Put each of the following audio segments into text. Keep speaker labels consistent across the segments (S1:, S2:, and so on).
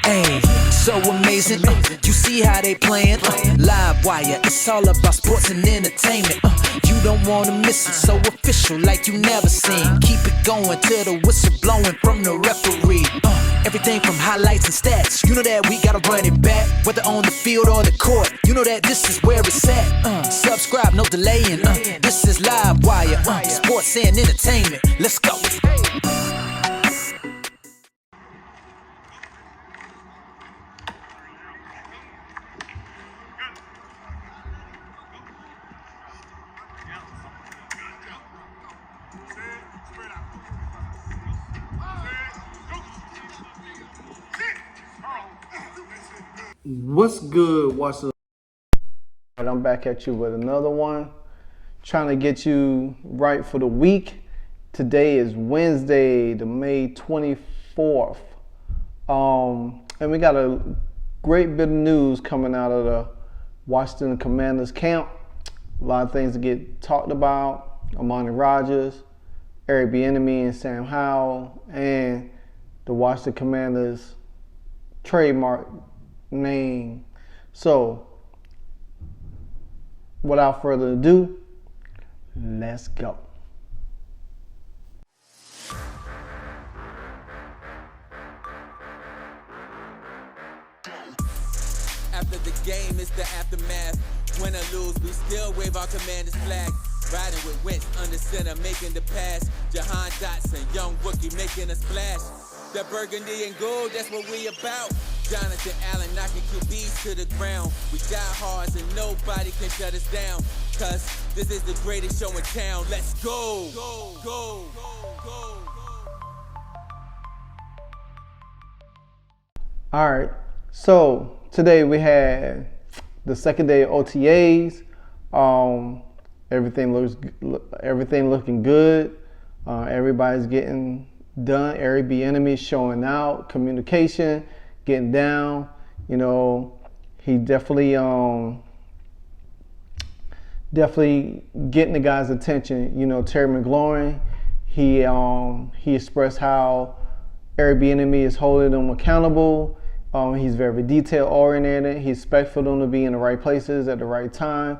S1: Hey, so amazing. You see how they playing? LiveWire, it's all about sports and entertainment. You don't wanna miss it, so official like you never seen. Keep it going till the whistle blowing from the referee. Everything from highlights and stats, you know that we gotta run it back. Whether on the field or the court, you know that this is where it's at. Subscribe, no delaying. This is LiveWire, sports and entertainment. Let's go.
S2: What's good, Watson? I'm back at you with another one, trying to get you right for the week. Today is Wednesday, the May 24th, and we got a great bit of news coming out of the Washington Commanders camp. A lot of things to get talked about. Armani Rogers, Eric Bieniemy, and Sam Howell, and the Washington Commanders trademark name. So without further ado, let's go.
S3: After the game, it's the aftermath. Win or lose, we still wave our Commander's flag. Riding with Wentz under center, making the pass. Jahan Dotson, young rookie, making a splash. The burgundy and gold, that's what we about. Jonathan Allen knocking QBs to the ground. We die hard and nobody can shut us down. Cause this is the greatest show in town. Let's go. Go, go, go, go.
S2: All right, so today we had the second day of OTAs. Everything looking good. Everybody's getting done. Eric Bieniemy showing out, communication, getting down. You know, he definitely getting the guys' attention. You know, Terry McLaurin, he expressed how Eric Bieniemy is holding them accountable. He's very detail oriented. He expects for them to be in the right places at the right time.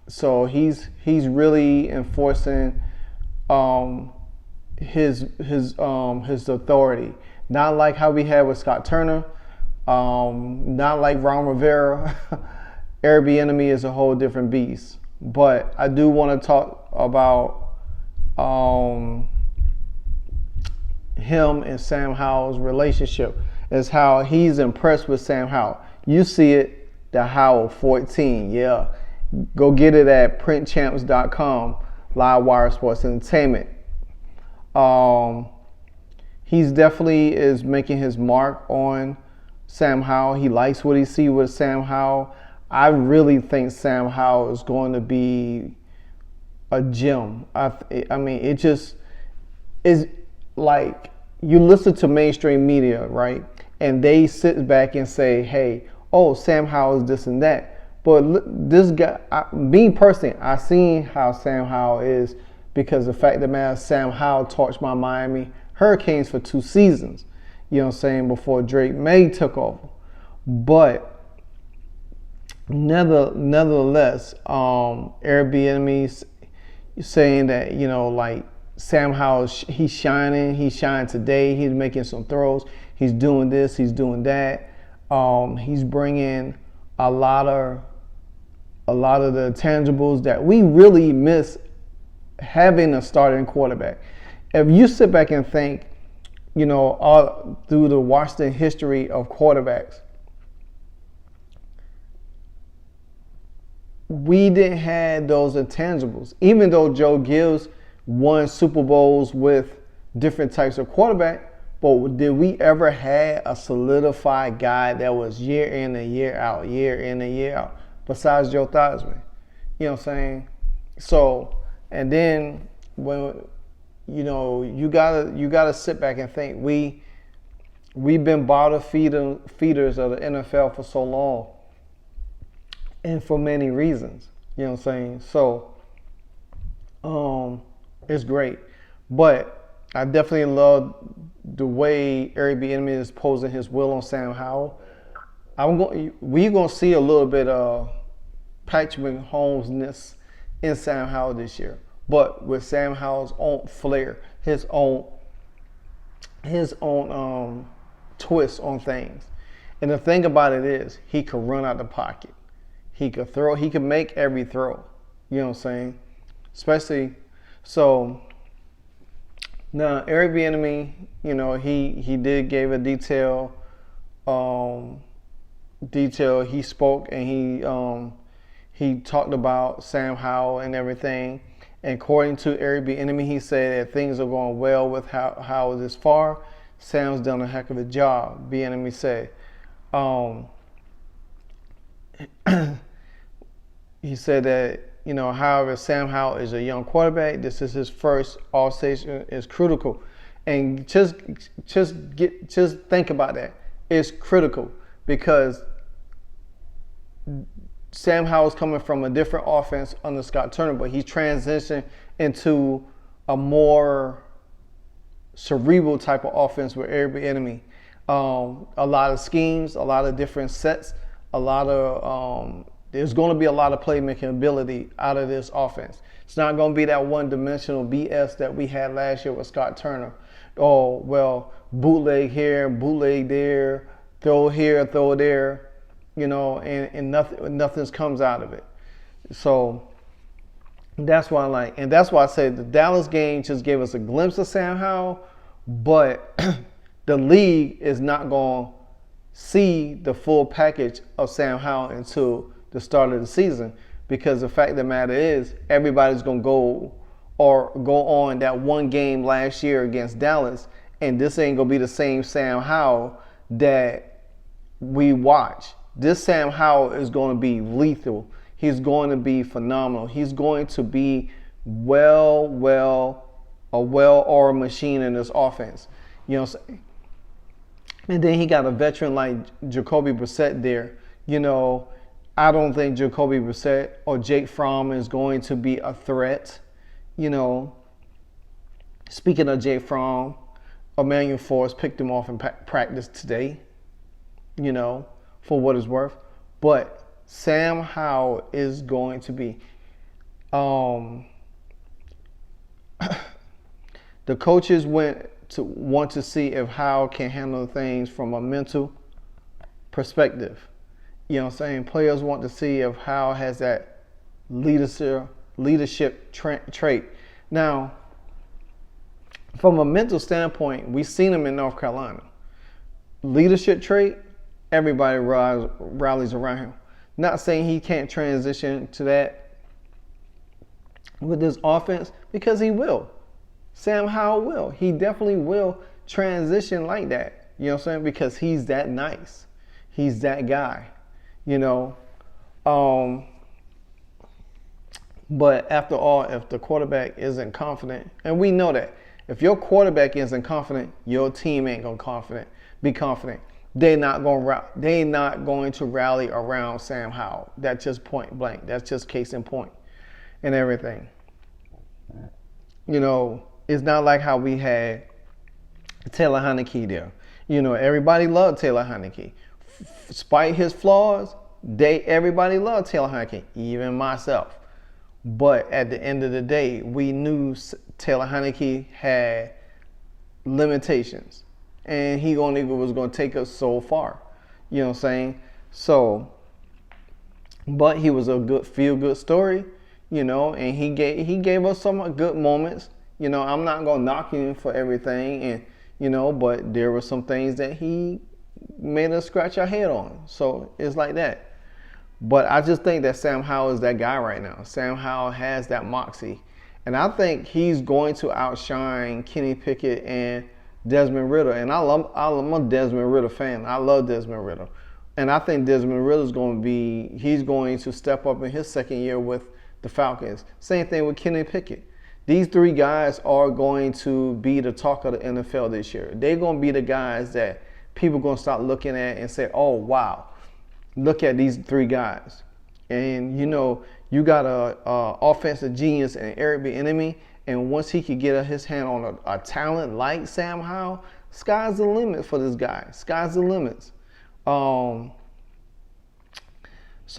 S2: So he's really enforcing his authority. Not like how we had with Scott Turner. Not like Ron Rivera. Eric Bieniemy is a whole different beast. But I do want to talk about him and Sam Howell's relationship. Is how he's impressed with Sam Howell. You see it, the Howell 14. Yeah. Go get it at printchamps.com, LiveWire Sports Entertainment. He's definitely is making his mark on Sam Howell. He likes what he sees with Sam Howell. I really think Sam Howell is going to be a gem. I mean, it just is like you listen to mainstream media, right? And they sit back and say, hey, oh, Sam Howell is this and that. But this guy, me personally, I seen how Sam Howell is because the fact that, man, Sam Howell torched my Miami Hurricanes for 2 seasons, you know what I'm saying, before Drake May took over. But nevertheless, Eric Bieniemy saying that, you know, like Sam Howell, he's shining today, he's making some throws, he's doing this, he's doing that. He's bringing a lot of the tangibles that we really miss having a starting quarterback. If you sit back and think, you know, all through the Washington history of quarterbacks, we didn't have those intangibles. Even though Joe Gibbs won Super Bowls with different types of quarterback, but did we ever have a solidified guy that was year in and year out, besides Joe Theismann? You know what I'm saying? So, and then when, you know, you gotta sit back and think we've been bottom feeders of the NFL for so long, and for many reasons. You know what I'm saying? So, it's great, but I definitely love the way Eric Bieniemy is posing his will on Sam Howell. We're gonna see a little bit of Patrick Mahomes-ness in Sam Howell this year, but with Sam Howell's own flair, his own twist on things. And the thing about it is, he could run out the pocket. He could throw. He could make every throw. You know what I'm saying? Especially so. Now Eric Bieniemy, you know, he did give a detail. He spoke and he talked about Sam Howell and everything. And according to Eric Bieniemy, he said that things are going well with Howell this far. Sam's done a heck of a job, Bieniemy said. He said that, you know, however, Sam Howell is a young quarterback. This is his first all-station. Is critical, and just think about that. It's critical because Sam Howell's coming from a different offense under Scott Turner, but he transitioned into a more cerebral type of offense with Eric Bieniemy. A lot of schemes, a lot of different sets, a lot of there's going to be a lot of playmaking ability out of this offense. It's not going to be that one-dimensional BS that we had last year with Scott Turner. Oh, well, bootleg here, bootleg there, throw here, throw there, you know, and nothing comes out of it. So that's why I like, and that's why I said the Dallas game just gave us a glimpse of Sam Howell, but the league is not going to see the full package of Sam Howell until the start of the season, because the fact of the matter is everybody's going to go on that one game last year against Dallas, and this ain't going to be the same Sam Howell that we watch. This Sam Howell is going to be lethal. He's going to be phenomenal. He's going to be a well-oiled machine in this offense. You know what I'm saying? And then he got a veteran like Jacoby Brissett there. You know, I don't think Jacoby Brissett or Jake Fromm is going to be a threat. You know, speaking of Jake Fromm, Emmanuel Forrest picked him off in practice today, you know, for what it's worth. But Sam Howell is going to be the coaches want to see if Howell can handle things from a mental perspective. You know what I'm saying? Players want to see if Howell has that leadership trait. Now, from a mental standpoint, we've seen him in North Carolina. Leadership trait, everybody rallies around him. Not saying he can't transition to that with this offense, because he will. Sam Howell will. He definitely will transition like that. You know what I'm saying? Because he's that nice. He's that guy. You know, but after all, if the quarterback isn't confident, and we know that if your quarterback isn't confident, your team ain't gonna be confident. They're not going to rally around Sam Howell. That's just point blank. That's just case in point, and everything. You know, it's not like how we had Taylor Heineke there. You know, everybody loved Taylor Heineke. Despite his flaws, everybody loved Taylor Heineke, even myself. But at the end of the day, we knew Taylor Heineke had limitations, and he only was going to take us so far. You know what I'm saying? So, but he was a good feel-good story, you know, and he gave us some good moments. You know, I'm not going to knock him for everything, and you know, but there were some things that he made us scratch our head on. So it's like that. But I just think that Sam Howell is that guy right now. Sam Howell has that moxie. And I think he's going to outshine Kenny Pickett and Desmond Ridder. And I'm a Desmond Ridder fan. I love Desmond Ridder. And I think Desmond Ridder is going to step up in his second year with the Falcons. Same thing with Kenny Pickett. These three guys are going to be the talk of the NFL this year. They're going to be the guys that people are going to start looking at and say, oh, wow, look at these three guys. And, you know, you got a offensive genius in Eric Bieniemy, And once he could get his hand on a talent like Sam Howell, sky's the limit for this guy. Sky's the limits. So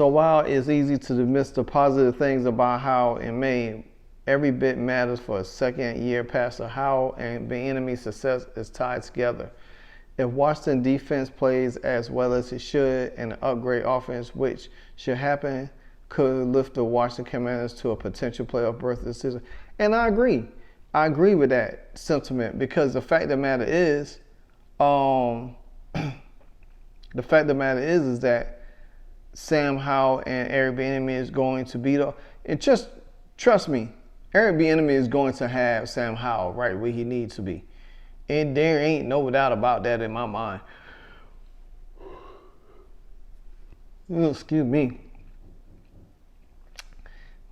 S2: while it's easy to dismiss the positive things about Howell in May, every bit matters for a second-year passer. Howell and Bieniemy's success is tied together. If Washington defense plays as well as it should and an upgrade offense, which should happen, could lift the Washington Commanders to a potential playoff berth this season. And I agree. I agree with that sentiment because the fact of the matter is, is that Sam Howell and Eric Bieniemy is going to beat up. And just trust me, Eric Bieniemy is going to have Sam Howell right where he needs to be. And there ain't no doubt about that in my mind. Excuse me.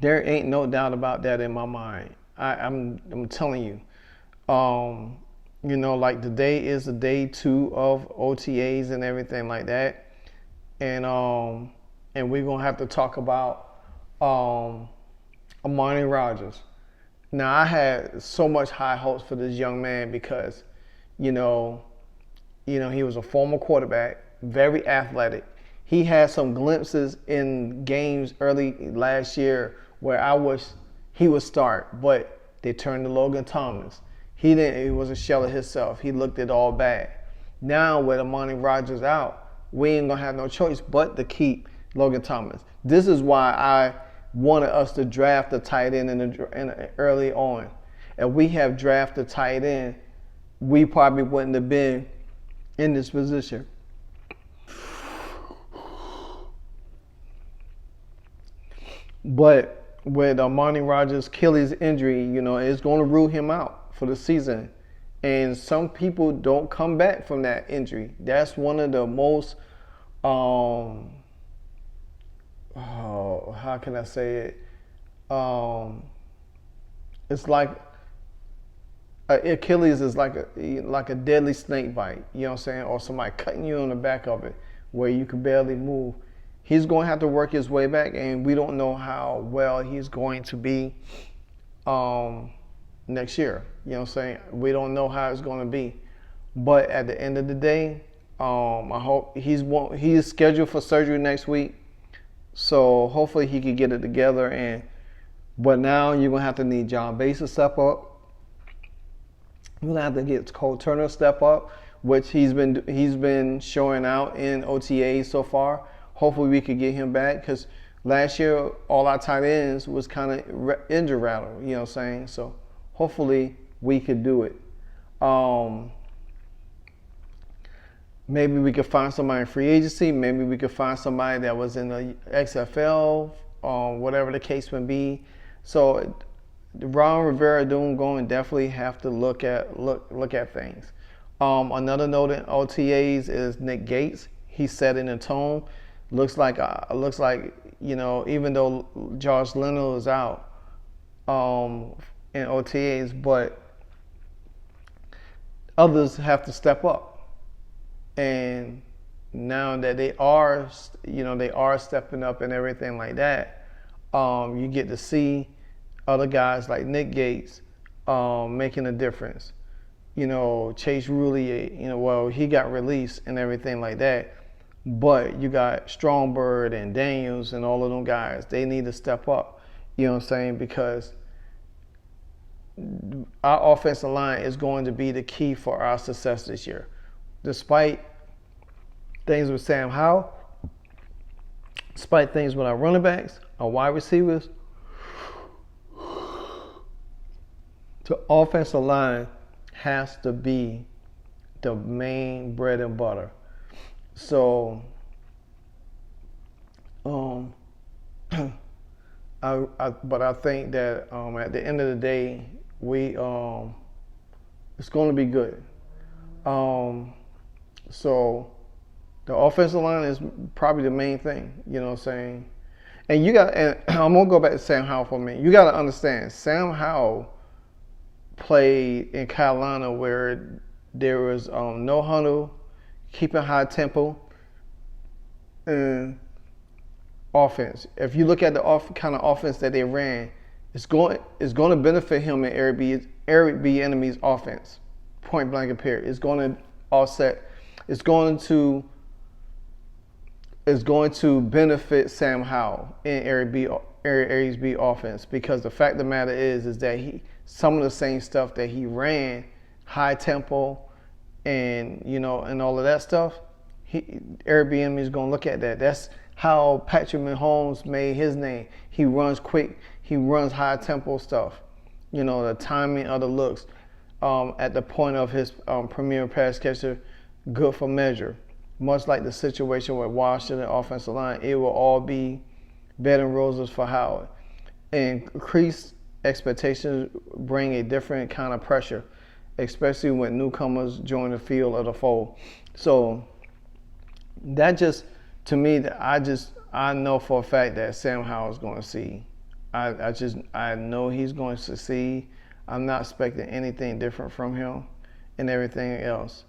S2: There ain't no doubt about that in my mind. I'm telling you. You know, like today is the day 2 of OTAs and everything like that. And we're gonna have to talk about Armani Rogers. Now I had so much high hopes for this young man because, you know, he was a former quarterback, very athletic. He had some glimpses in games early last year where I wish he would start, but they turned to Logan Thomas. He was a shell of himself. He looked it all bad. Now with Armani Rogers out, we ain't gonna have no choice but to keep Logan Thomas. This is why I wanted us to draft a tight end in early on. If we have drafted a tight end, we probably wouldn't have been in this position. But with Armani Rogers' Achilles injury, it's going to rule him out for the season. And some people don't come back from that injury. That's one of the most, how can I say it? It's like Achilles is like a deadly snake bite, you know what I'm saying? Or somebody cutting you on the back of it where you can barely move. He's going to have to work his way back, and we don't know how well he's going to be next year. You know what I'm saying? We don't know how it's going to be. But at the end of the day, I hope he's scheduled for surgery next week. So hopefully he can get it together. But now you're going to have to need John Bass to step up. You're going to have to get Cole Turner to step up, which he's been showing out in OTA so far. Hopefully we could get him back because last year all our tight ends was kind of injury rattled, you know what I'm saying? So hopefully we could do it. Maybe we could find somebody in free agency. Maybe we could find somebody that was in the XFL, whatever the case may be. So Ron Rivera going definitely have to look at things. Another note in OTAs is Nick Gates. He's setting the tone. Looks like even though Josh Leno is out in OTAs, but others have to step up. And now that they are stepping up and everything like that, you get to see other guys like Nick Gates making a difference. Chase Roulier, he got released and everything like that. But you got Strongbird and Daniels and all of them guys. They need to step up, you know what I'm saying? Because our offensive line is going to be the key for our success this year. Despite things with Sam Howell, despite things with our running backs, our wide receivers, the offensive line has to be the main bread and butter. So, but I think that at the end of the day, it's going to be good. So the offensive line is probably the main thing, you know what I'm saying? And I'm going to go back to Sam Howell for a minute. You got to understand, Sam Howell played in Carolina where there was no huddle, keeping high tempo, and offense. If you look at the kind of offense that they ran, It's going to benefit him in Eric B. Enemy's offense, point blank and period. It's going to offset. It's going to benefit Sam Howell in Eric B. offense, because the fact of the matter is that some of the same stuff that he ran, high tempo, and and all of that stuff. Eric B. Enemy is going to look at that. That's how Patrick Mahomes made his name. He runs quick. He runs high tempo stuff. The timing of the looks at the point of his premier pass catcher, good for measure. Much like the situation with Washington offensive line, it will all be bed and roses for Howard. And increased expectations bring a different kind of pressure, especially when newcomers join the field of the fold. So that just, to me, I know for a fact that Sam Howell is going to succeed. I know he's going to succeed. I'm not expecting anything different from him and everything else.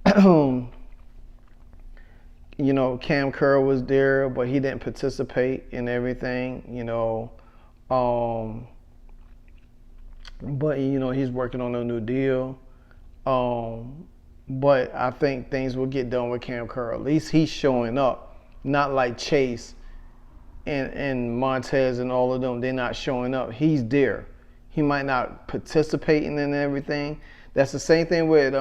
S2: Cam Curl was there, but he didn't participate in everything, but he's working on a new deal. But I think things will get done with Cam Curl. At least he's showing up, not like Chase and Montez and all of them. They're not showing up. He's there. He might not participating in everything. That's the same thing with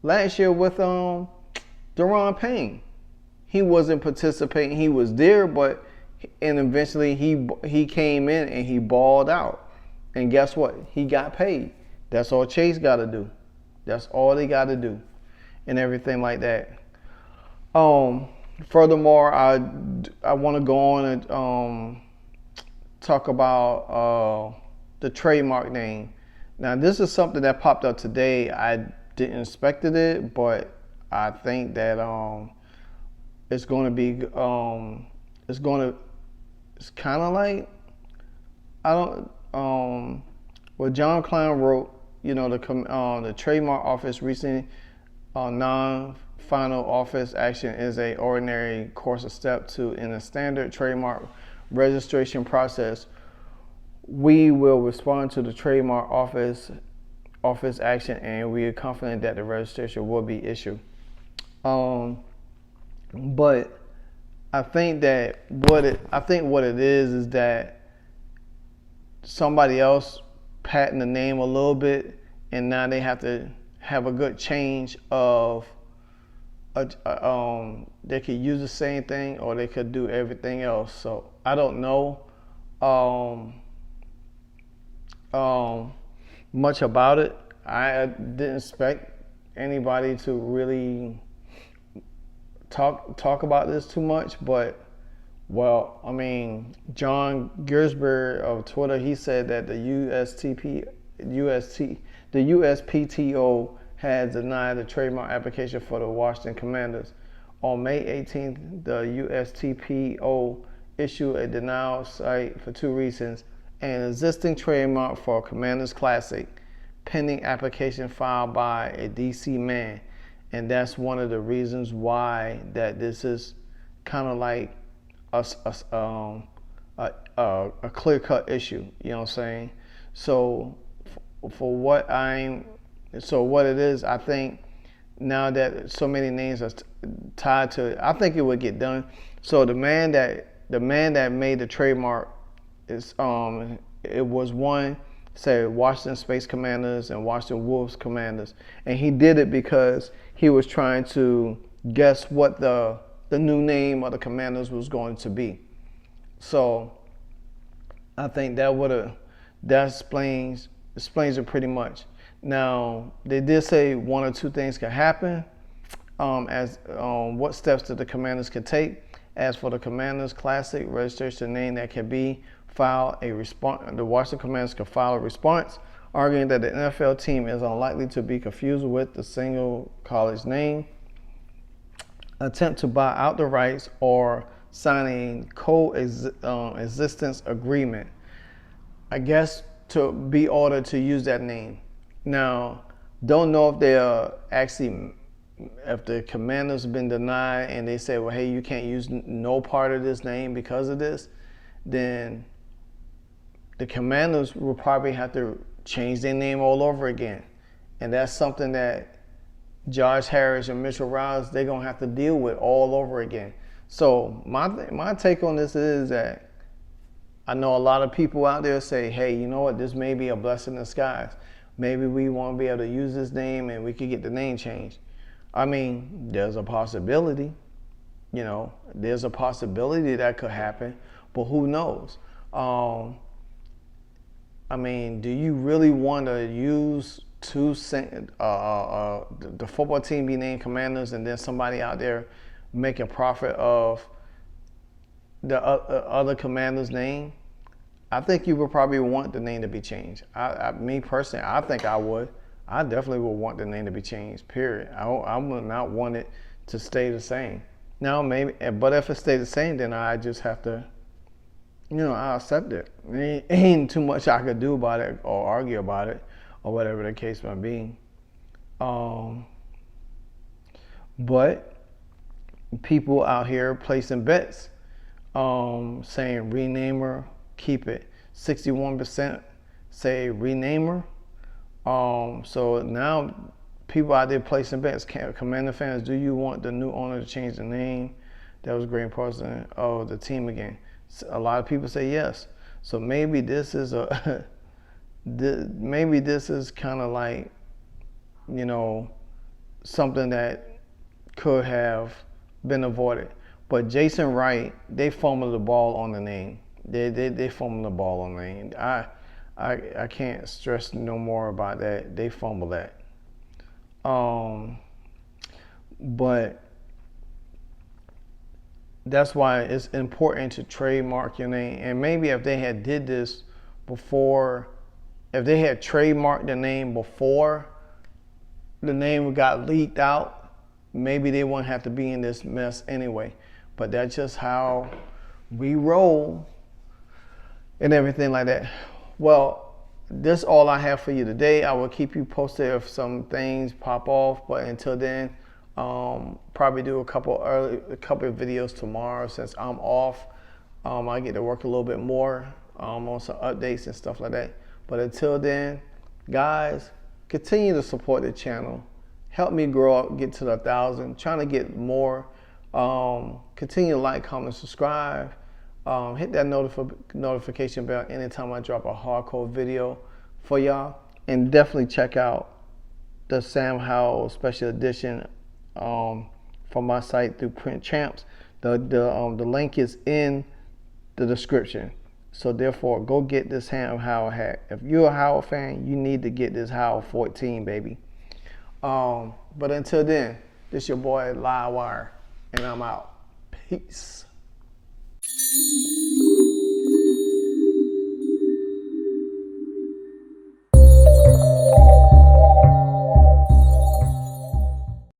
S2: last year with Daron Payne. He wasn't participating. He was there, and eventually he came in and he balled out. And guess what? He got paid. That's all Chase got to do. That's all they got to do, and everything like that. Furthermore, I want to go on and talk about the trademark name. Now, this is something that popped up today. I didn't expect it, but I think that it's going to be it's kind of like, I don't what John Klein wrote. The trademark office recently non-final office action is a ordinary course of step to in a standard trademark registration process. We will respond to the trademark office action, and we are confident that the registration will be issued. But I think that what it is that somebody else patent the name a little bit, and now they have to have a good change of they could use the same thing or they could do everything else. So I don't know much about it. I didn't expect anybody to really talk about this too much, but John Gersberg of Twitter, he said that the USPTO had denied the trademark application for the Washington Commanders. On May 18th, the USPTO issued a denial cite for two reasons: an existing trademark for Commanders Classic, pending application filed by a DC man, and that's one of the reasons why that this is kind of like a clear-cut issue, you know what I'm saying? So what it is, I think now that so many names are tied to it, I think it would get done. So the man that made the trademark is it was one said Washington Space Commanders and Washington Wolves Commanders, and he did it because he was trying to guess what the new name of the Commanders was going to be. So I think that explains it pretty much. Now, they did say one or two things could happen as what steps that the Commanders could take. As for the Commanders Classic registration name that can be filed, the Washington Commanders could file a response arguing that the NFL team is unlikely to be confused with the single college name, attempt to buy out the rights, or signing coexistence agreement, I guess, to be ordered to use that name. Now, don't know if they are actually, if the Commanders have been denied and they say, well, hey, you can't use no part of this name because of this, then the Commanders will probably have to change their name all over again. And that's something that Josh Harris and Mitchell Rouse, they're going to have to deal with all over again. So my take on this is that I know a lot of people out there say, hey, you know what, this may be a blessing in disguise. Maybe we won't be able to use this name and we could get the name changed. I mean, there's a possibility. You know, there's a possibility that could happen, but who knows? I mean, do you really want to use the football team be named Commanders and then somebody out there making profit of the other Commander's name? I think you would probably want the name to be changed. Me personally, I think I would. I definitely would want the name to be changed, period. I would not want it to stay the same. Now, maybe, but if it stays the same, then I just have to, you know, I accept it. Ain't too much I could do about it or argue about it or whatever the case might be. But people out here placing bets, saying rename her, keep it. 61% say rename her. So now people out there placing bets. Commander fans, do you want the new owner to change the name? That was a great person of the team again. A lot of people say yes. So maybe this is maybe this is kind of like, you know, something that could have been avoided. But Jason Wright, they fumbled the ball on the name. They fumbled the ball on the name. I can't stress no more about that. They fumbled that. But that's why it's important to trademark your name. And maybe if they had did this before, if they had trademarked the name before the name got leaked out, maybe they wouldn't have to be in this mess anyway. But that's just how we roll and everything like that. Well, this is all I have for you today. I will keep you posted if some things pop off. But until then, probably do a couple of videos tomorrow since I'm off. I get to work a little bit more on some updates and stuff like that. But until then, guys, continue to support the channel. Help me grow up, get to the 1,000. Trying to get more. Continue to like, comment, subscribe. Hit that notification bell anytime I drop a hardcore video for y'all. And definitely check out the Sam Howell special edition from my site through Print Champs. The link is in the description. So therefore, go get this Sam Howell hat. If you're a Howell fan, you need to get this Howell 14, baby. But until then, this your boy LiveWire, and I'm out. Peace.